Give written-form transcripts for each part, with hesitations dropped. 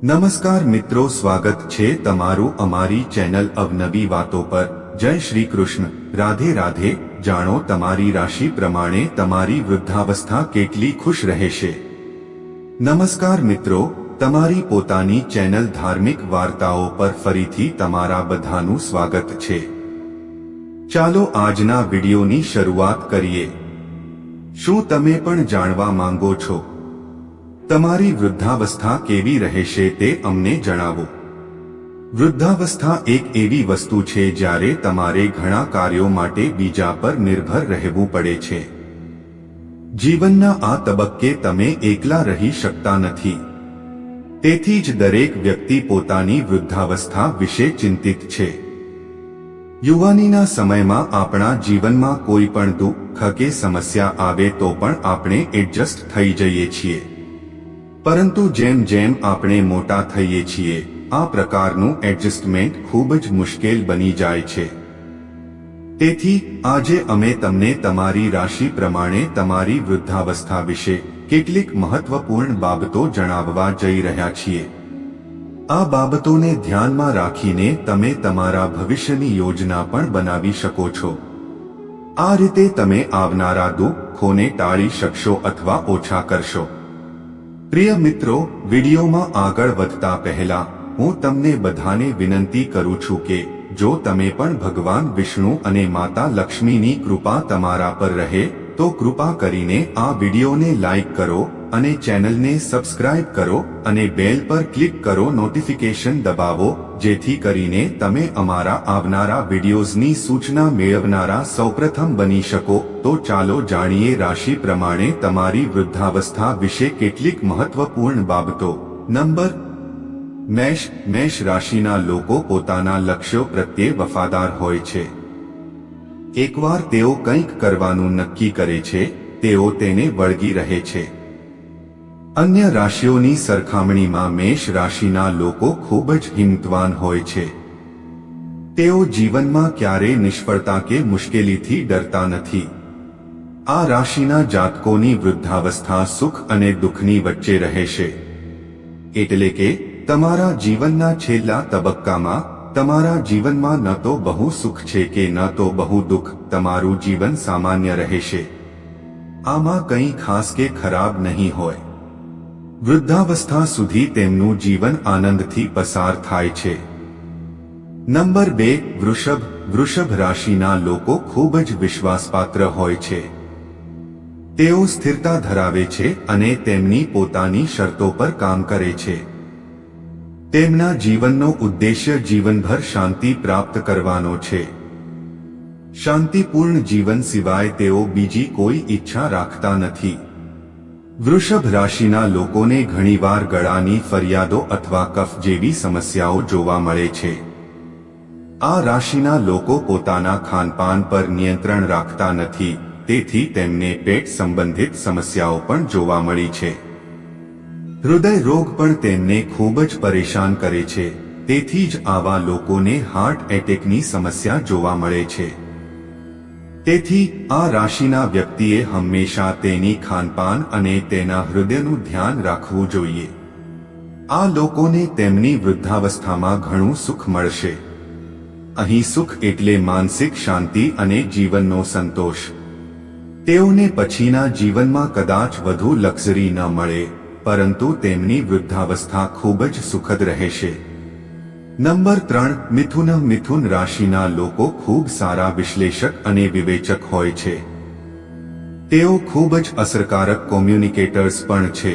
નમસ્કાર મિત્રો, સ્વાગત છે તમારું અમારી ચેનલ અવનવી વાતો પર। જય શ્રી કૃષ્ણ, રાધે રાધે। જાણો તમારી રાશિ પ્રમાણે તમારી વૃદ્ધાવસ્થા કેટલી ખુશ રહેશે। નમસ્કાર મિત્રો, તમારી પોતાની ચેનલ ધાર્મિક વાર્તાઓ પર ફરીથી તમારા બધાનું સ્વાગત છે। ચાલો આજના વિડિયોની શરૂઆત કરીએ। શું તમે પણ જાણવા માંગો છો તમારી વૃદ્ધાવસ્થા કેવી રહેશે તે અમને જણાવો। વૃદ્ધાવસ્થા એક એવી વસ્તુ છે જ્યારે તમારે ઘણા કાર્યો માટે બીજા પર નિર્ભર રહેવું પડે છે। જીવનના આ તબક્કે તમે એકલા રહી શકતા નથી। તેથી જ દરેક વ્યક્તિ પોતાની વૃદ્ધાવસ્થા વિશે ચિંતિત છે। યુવાનીના સમયમાં આપણા જીવનમાં કોઈ પણ દુઃખ કે સમસ્યા આવે તો પણ આપણે એડજસ્ટ થઈ જઈએ છીએ, પરંતુ જેમ જેમ આપણે મોટા થઈએ છીએ આ પ્રકારનું એડજસ્ટમેન્ટ ખૂબ જ મુશ્કેલ બની જાય છે। તેથી આજે અમે તમને તમારી રાશિ પ્રમાણે તમારી વૃદ્ધાવસ્થા વિશે કેટલીક મહત્વપૂર્ણ બાબતો જણાવવા જઈ રહ્યા છીએ। આ બાબતોને ધ્યાનમાં રાખીને તમે તમારા ભવિષ્યની યોજના પણ બનાવી શકો છો। આ રીતે તમે આવનારા દુઃખોને ટાળી શકશો અથવા ઓછા કરશો। પ્રિય મિત્રો, વિડીયોમાં આગળ વધતા પહેલા હું તમને બધાને વિનંતી કરું છું કે જો તમે પણ ભગવાન વિષ્ણુ અને માતા લક્ષ્મીની કૃપા તમારા પર રહે તો કૃપા કરીને આ વિડીયોને લાઈક કરો અને ચેનલને સબસ્ક્રાઇબ કરો અને બેલ પર ક્લિક કરો, નોટિફિકેશન દબાવો, જેથી કરીને તમે અમારા આવનારા વિડીયોઝની સૂચના મેળવનારા સૌપ્રથમ બની શકો। તો ચાલો જાણીએ રાશિ પ્રમાણે તમારી વૃદ્ધાવસ્થા વિશે કેટલીક મહત્વપૂર્ણ બાબતો। નંબર મેષ। મેષ રાશિના લોકો પોતાના લક્ષ્યો પ્રત્યે વફાદાર હોય છે। એકવાર તેઓ કંઈક કરવાનું નક્કી કરે છે તેઓ તેને વળગી રહે છે। અન્ય રાશિઓની સરખામણીમાં મેષ રાશિના લોકો ખૂબ જ હિંમતવાન હોય છે। તેઓ જીવનમાં ક્યારેય નિષ્ફળતા કે મુશ્કેલીથી ડરતા નથી। આ રાશિના જાતકોની વૃદ્ધાવસ્થા સુખ અને દુઃખની વચ્ચે રહેશે। એટલે કે તમારા જીવનના છેલ્લા તબક્કામાં તમારા જીવનમાં ન તો બહુ સુખ છે કે ન તો બહુ દુઃખ, તમારું જીવન સામાન્ય રહેશે। આમાં કંઈ ખાસ કે ખરાબ નહીં હોય। વૃદ્ધાવસ્થા સુધી તેમનું જીવન આનંદથી પસાર થાય છે। નંબર 2 વૃષભ। વૃષભ રાશિના લોકો ખૂબ જ વિશ્વાસપાત્ર હોય છે। તેઓ સ્થિરતા ધરાવે છે અને તેમની પોતાની શરતો પર કામ કરે છે। તેમના જીવનનો ઉદ્દેશ્ય જીવનભર શાંતિ પ્રાપ્ત કરવાનો છે। શાંતિપૂર્ણ જીવન સિવાય તેઓ બીજી કોઈ ઈચ્છા રાખતા નથી। વૃષભ રાશિના લોકોને ઘણીવાર ગળાની ફરિયાદો અથવા કફ જેવી સમસ્યાઓ જોવા મળે છે। આ રાશિના લોકો પોતાના ખાનપાન પર નિયંત્રણ રાખતા નથી, તેથી તેમને પેટ સંબંધિત સમસ્યાઓ પણ જોવા મળી છે। હૃદય રોગ પણ તેમને ખૂબ જ પરેશાન કરે છે, તેથી જ આવા લોકોને હાર્ટ એટેકની સમસ્યા જોવા મળે છે। તેથી આ રાશિના વ્યક્તિએ હંમેશા તેની ખાનપાન અને તેના હૃદયનું ધ્યાન રાખવું જોઈએ। આ લોકોને તેમની વૃદ્ધાવસ્થામાં ઘણું સુખ મળશે। અહીં સુખ એટલે માનસિક શાંતિ અને જીવનનો સંતોષ। તેઓને પછીના જીવનમાં કદાચ વધુ લક્ઝરી ન મળે, પરંતુ તેમની વૃદ્ધાવસ્થા ખૂબ જ સુખદ રહેશે। નંબર 3 મિથુન। મિથુન રાશિના લોકો ખૂબ સારા વિશ્લેષક અને વિવેચક હોય છે। તેઓ ખૂબ જ અસરકારક કોમ્યુનિકેટર્સ પણ છે।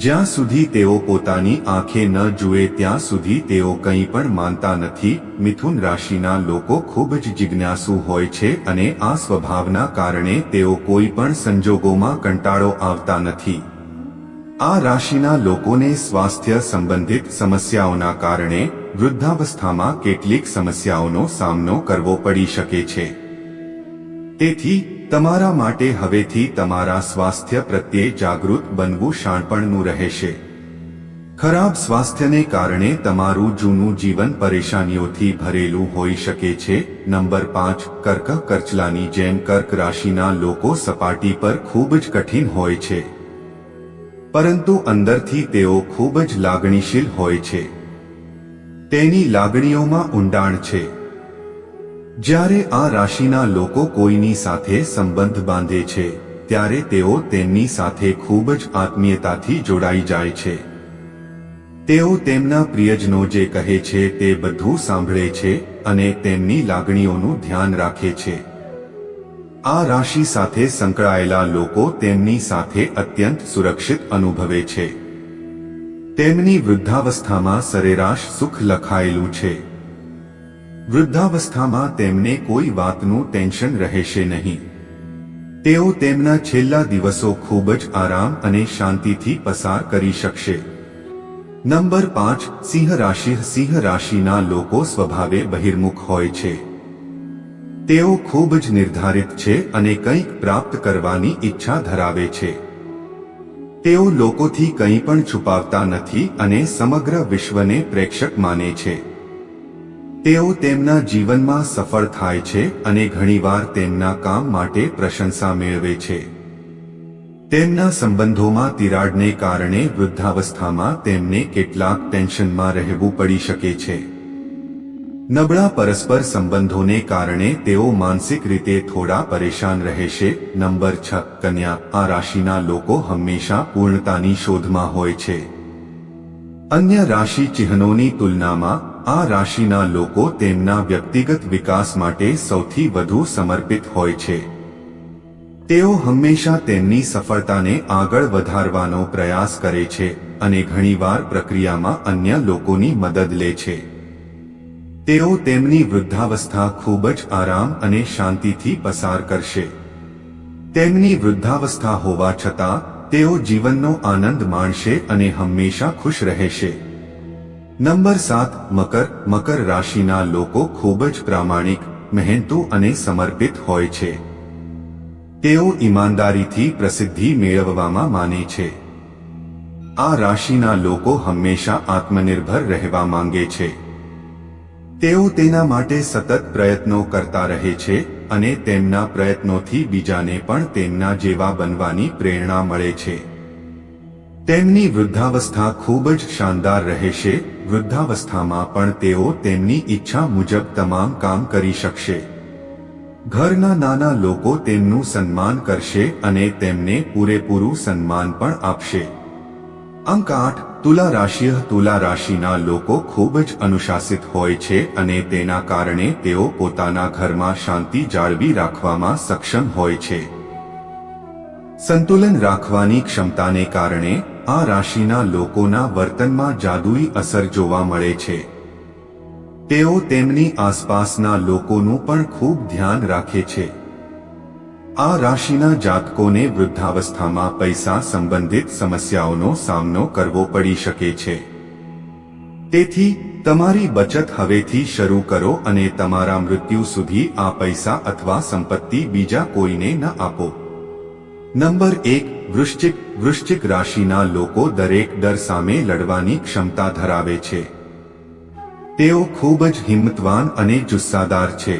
જ્યાં સુધી તેઓ પોતાની આંખે ન જુએ ત્યાં સુધી તેઓ કંઈ પણ માનતા નથી। મિથુન રાશિના લોકો ખૂબ જ જિજ્ઞાસુ હોય છે અને આ સ્વભાવના કારણે તેઓ કોઈ પણ સંજોગોમાં કંટાળો આવતા નથી। આ રાશિના લોકોને સ્વાસ્થ્ય સંબંધિત સમસ્યાઓના કારણે વૃદ્ધાવસ્થામાં કેટલીક સમસ્યાઓનો સામનો કરવો પડી શકે છે। તેથી તમારા માટે હવેથી તમારા સ્વાસ્થ્ય પ્રત્યે જાગૃત બનવું શાણપણનું રહેશે। ખરાબ સ્વાસ્થ્યને કારણે તમારું જૂનું જીવન પરેશાનીઓથી ભરેલું હોઈ શકે છે। નંબર 5 કર્ક। કરચલાની જેમ કર્ક રાશિના લોકો સપાટી પર ખૂબ જ કઠિન હોય છે। પરંતુ અંદરથી તેઓ ખૂબ જ લાગણીશીલ હોય છે. તેની લાગણીઓમાં ઊંડાણ છે. જ્યારે આ રાશિના લોકો કોઈની સાથે સંબંધ બાંધે છે ત્યારે તેઓ તેમની સાથે ખૂબ જ આત્મીયતાથી જોડાઈ જાય છે. તેઓ તેમના પ્રિયજનો જે કહે છે તે બધું સાંભળે છે અને તેમની લાગણીઓનું ધ્યાન રાખે છે. આ રાશિ સાથે સંકળાયેલા લોકો તેમની સાથે અત્યંત સુરક્ષિત અનુભવે છે. તેમની વૃદ્ધાવસ્થામાં સરેરાશ સુખ લખાયેલું છે. વૃદ્ધાવસ્થામાં તેમને કોઈ વાતનું ટેન્શન રહેશે નહીં. તેઓ તેમના છેલ્લા દિવસો ખૂબ જ આરામ અને શાંતિથી પસાર કરી શકશે. નંબર 5 સિંહ રાશિ. સિંહ રાશિના લોકો સ્વભાવે બહિર્મુખ હોય છે. તેઓ ખૂબ જ નિર્ધારિત છે અને કંઈક પ્રાપ્ત કરવાની ઈચ્છા ધરાવે છે. તેઓ લોકોથી કંઈ પણ છુપાવતા નથી અને સમગ્ર વિશ્વને પ્રેક્ષક માને છે. તેઓ તેમના જીવનમાં સફળ થાય છે અને ઘણીવાર તેમના કામ માટે પ્રશંસા મેળવે છે. તેમના સંબંધોમાં તિરાડને કારણે વૃદ્ધાવસ્થામાં તેમને કેટલાક ટેન્શનમાં રહેવું પડી શકે છે. નબળા પરસ્પર સંબંધોને કારણે તેઓ માનસિક રીતે થોડા પરેશાન રહેશે. નંબર 6 કન્યા. આ રાશિના લોકો હંમેશા પૂર્ણતાની શોધમાં હોય છે. અન્ય રાશિ ચિહ્નોની તુલનામાં આ રાશિના લોકો તેમના વ્યક્તિગત વિકાસ માટે સૌથી વધુ સમર્પિત હોય છે. તેઓ હંમેશા તેમની સફળતાને આગળ વધારવાનો પ્રયાસ કરે છે અને ઘણીવાર પ્રક્રિયામાં અન્ય લોકોની મદદ લે છે. તેઓ તેમની વૃદ્ધાવસ્થા ખૂબ જ આરામ અને શાંતિથી પસાર કરશે. તેમની વૃદ્ધાવસ્થા હોવા છતાં તેઓ જીવનનો આનંદ માણશે અને હંમેશા ખુશ રહેશે. નંબર 7 મકર. મકર રાશિના લોકો ખૂબ જ પ્રામાણિક, મહેનતુ અને સમર્પિત હોય છે. તેઓ ઈમાનદારીથી પ્રસિદ્ધિ મેળવવામાં માને છે. આ રાશિના લોકો હંમેશા આત્મનિર્ભર રહેવા માંગે છે. તેઓ તેના માટે સતત પ્રયત્નો કરતા રહે છે અને તેમના પ્રયત્નોથી બીજાને પણ તેમના જેવા બનવાની પ્રેરણા મળે છે. તેમની વૃદ્ધાવસ્થા ખૂબ જ શાનદાર રહેશે. વૃદ્ધાવસ્થામાં પણ તેઓ તેમની ઈચ્છા મુજબ તમામ કામ કરી શકશે. ઘરના નાના લોકો તેમનું સન્માન કરશે અને તેમને પૂરેપૂરું સન્માન પણ આપશે. અંક 8 તુલા રાશિ. તુલા રાશિના લોકો ખૂબ જ અનુશાસિત હોય છે અને તેના કારણે તેઓ પોતાના ઘરમાં શાંતિ જાળવી રાખવામાં સક્ષમ હોય છે. સંતુલન રાખવાની ક્ષમતાને કારણે આ રાશિના લોકોના વર્તનમાં જાદુઈ અસર જોવા મળે છે. તેઓ તેમની આસપાસના લોકોનું પણ ખૂબ ધ્યાન રાખે છે. આ રાશિના જાતકોને વૃદ્ધાવસ્થામાં પૈસા સંબંધિત સમસ્યાઓનો સામનો કરવો પડી શકે છે. તેથી તમારી બચત હવેથી શરૂ કરો અને તમારા મૃત્યુ સુધી આ પૈસા અથવા સંપત્તિ બીજા કોઈને ન આપો. નંબર 1 વૃશ્ચિક. વૃશ્ચિક રાશિના લોકો દરેક ડર સામે લડવાની ક્ષમતા ધરાવે છે. તેઓ ખૂબ જ હિંમતવાન અને જુસ્સાદાર છે.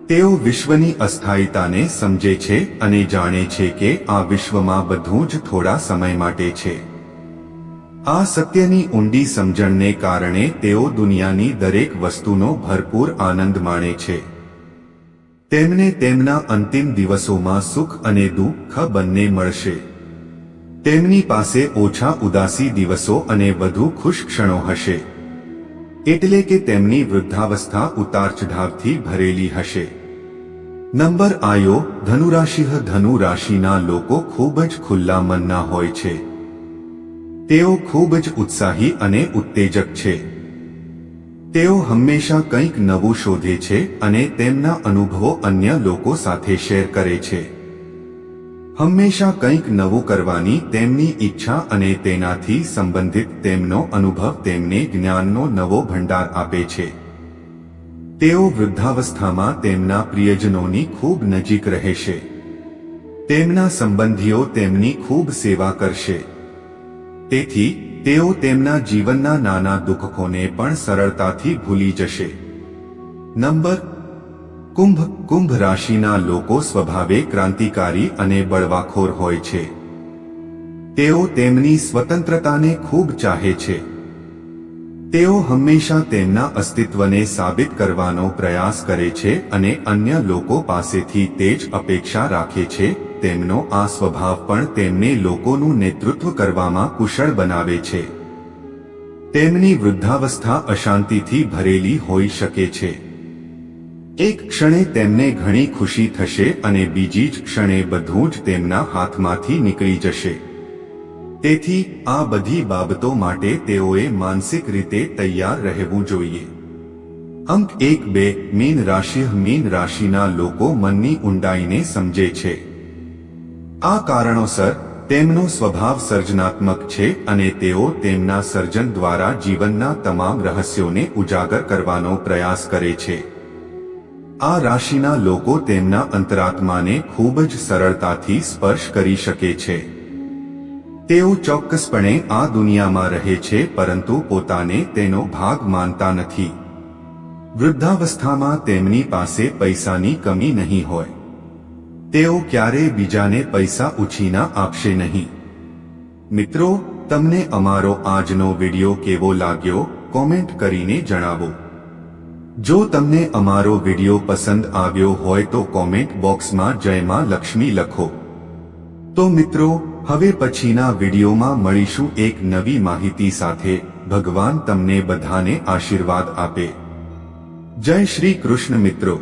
તેઓ વિશ્વની અસ્થાયીતાને સમજે છે અને જાણે છે કે આ વિશ્વમાં બધું જ થોડા સમય માટે છે. આ સત્યની ઊંડી સમજણને કારણે તેઓ દુનિયાની દરેક વસ્તુનો ભરપૂર આનંદ માણે છે. તેમને તેમના અંતિમ દિવસોમાં સુખ અને દુઃખ બંને મળશે. તેમની પાસે ઓછા ઉદાસી દિવસો અને વધુ ખુશ ક્ષણો હશે. એટલે કે તેમની વૃદ્ધાવસ્થા ઉતાર ચઢાવથી ભરેલી હશે. નંબર 9 ધનુરાશિ. ધનુ રાશિના લોકો ખૂબ જ ખુલ્લા મનના હોય છે. તેઓ ખૂબ જ ઉત્સાહી અને ઉત્તેજક છે. તેઓ હંમેશા કંઈક નવું શોધે છે અને તેમના અનુભવો અન્ય લોકો સાથે શેર કરે છે. હંમેશા કંઈક નવું કરવાની તેમની ઈચ્છા અને તેનાથી સંબંધિત તેમનો અનુભવ તેમને જ્ઞાનનો નવો ભંડાર આપે છે. તેઓ વૃદ્ધાવસ્થામાં તેમના પ્રિયજનોની ખૂબ નજીક રહેશે. તેમના સંબંધીઓ તેમની ખૂબ સેવા કરશે. તેથી તેઓ તેમના જીવનના નાના દુઃખોને પણ સરળતાથી ભૂલી જશે. નંબર કુંભ. કુંભ રાશિના લોકો સ્વભાવે ક્રાંતિકારી અને બળવાખોર હોય છે. તેઓ તેમની સ્વતંત્રતાને ખૂબ ચાહે છે. તેઓ હંમેશા તેમના અસ્તિત્વને સાબિત કરવાનો પ્રયાસ કરે છે અને અન્ય લોકો પાસેથી તે જ અપેક્ષા રાખે છે. તેમનો આ સ્વભાવ પણ તેમને લોકોનું નેતૃત્વ કરવામાં કુશળ બનાવે છે. તેમની વૃદ્ધાવસ્થા અશાંતિથી ભરેલી હોઈ શકે છે. એક ક્ષણે તેમને ઘણી ખુશી થશે અને બીજી જ ક્ષણે બધું જ તેમના હાથમાંથી નીકળી જશે. તેથી આ બધી બાબતો માટે તેઓએ માનસિક રીતે તૈયાર રહેવું જોઈએ. અંક 1-2 મીન રાશિ. મીન રાશિના લોકો મનની ઊંડાઈને સમજે છે. આ કારણોસર તેમનો સ્વભાવ સર્જનાત્મક છે અને તેઓ તેમના સર્જન દ્વારા જીવનના તમામ રહસ્યોને ઉજાગર કરવાનો પ્રયાસ કરે છે. આ રાશિના લોકો તેમના અંતરાત્માને ખૂબ જ સરળતાથી સ્પર્શ કરી શકે છે. તેઓ ચોક્કસપણે આ દુનિયામાં રહે છે પરંતુ પોતાને તેનો ભાગ માનતા નથી. વૃદ્ધાવસ્થામાં તેમની પાસે પૈસાની કમી નહીં હોય. તેઓ ક્યારેય બીજાને પૈસા ઉછીના આપશે નહીં. મિત્રો, તમને અમારો આજનો વિડિયો કેવો લાગ્યો કોમેન્ટ કરીને જણાવો. જો તમને અમારો વિડિયો પસંદ આવ્યો હોય તો કોમેન્ટ બોક્સમાં જય માં લક્ષ્મી લખો. તો મિત્રો, હવે પછીના વિડિયોમાં મળીશું એક નવી માહિતી સાથે. ભગવાન તમને બધાને આશીર્વાદ આપે. જય શ્રી કૃષ્ણ મિત્રો.